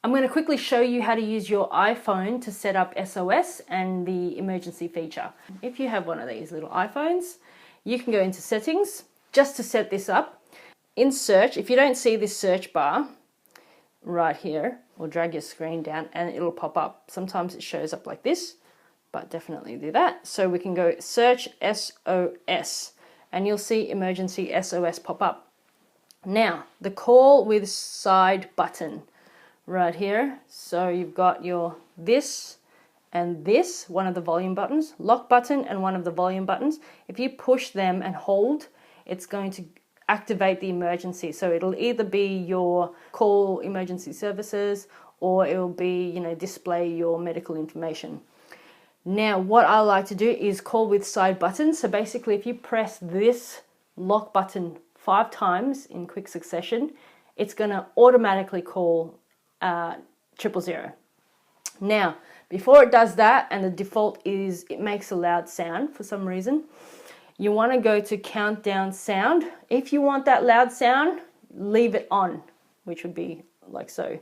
I'm going to quickly show you how to use your iPhone to set up SOS and the emergency feature. If you have one of these little iPhones, you can go into settings just to set this up. In search, if you don't see this search bar right here, or drag your screen down and it'll pop up. Sometimes it shows up like this, but definitely do that. So we can go search SOS and you'll see emergency SOS pop up. Now, the call with side button right here. So you've got your this and this, one of the volume buttons, lock button and one of the volume buttons. If you push them and hold, it's going to activate the emergency. So it'll either be your call emergency services or it will be, display your medical information. Now, what I like to do is call with side buttons. So basically, if you press this lock button 5 times in quick succession, it's going to automatically call 000. Now, before it does that, and the default is it makes a loud sound for some reason, you want to go to countdown sound. If you want that loud sound, leave it on, which would be like so.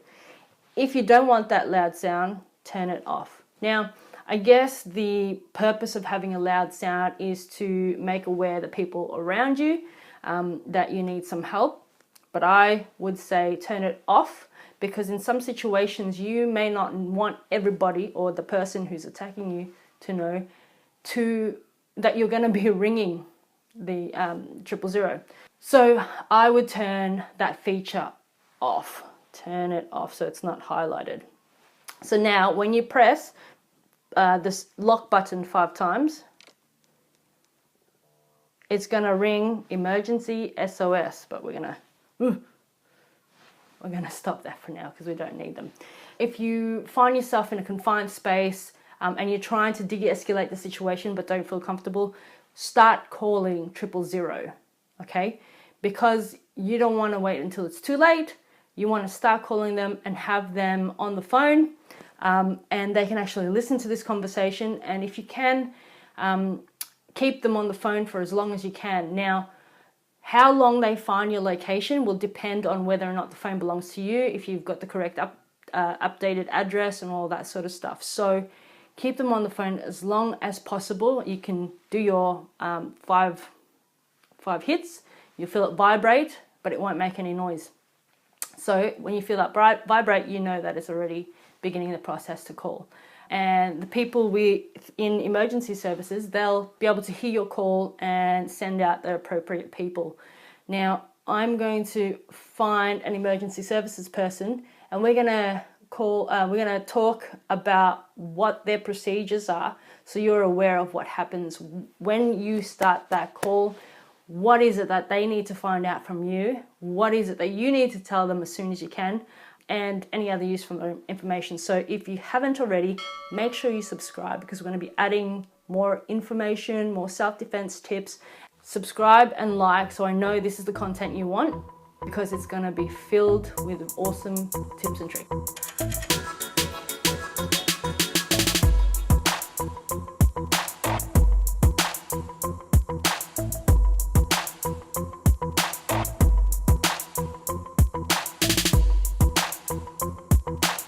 If you don't want that loud sound, turn it off. Now, I guess the purpose of having a loud sound is to make aware that people around you that you need some help. But I would say turn it off, because in some situations you may not want everybody or the person who's attacking you to know that you're going to be ringing the 000. So I would turn that feature off. Turn it off so it's not highlighted. So now when you press this lock button 5 times, it's going to ring emergency SOS, but we're going to stop that for now because we don't need them. If you find yourself in a confined space and you're trying to de-escalate the situation but don't feel comfortable, start calling 000, okay? Because you don't want to wait until it's too late. You want to start calling them and have them on the phone, and they can actually listen to this conversation. And if you can, keep them on the phone for as long as you can. Now, how long they find your location will depend on whether or not the phone belongs to you, if you've got the correct updated address and all that sort of stuff. So keep them on the phone as long as possible. You can do your 5 hits. You feel it vibrate, but it won't make any noise. So when you feel that vibrate, you know that it's already beginning the process to call. And the people in emergency services, they'll be able to hear your call and send out the appropriate people. Now, I'm going to find an emergency services person, and we're going to talk about what their procedures are, so you're aware of what happens when you start that call. What is it that they need to find out from you? What is it that you need to tell them as soon as you can? And any other useful information. So if you haven't already, make sure you subscribe, because we're going to be adding more information, more self-defense tips. Subscribe and like so I know this is the content you want, because it's going to be filled with awesome tips and tricks.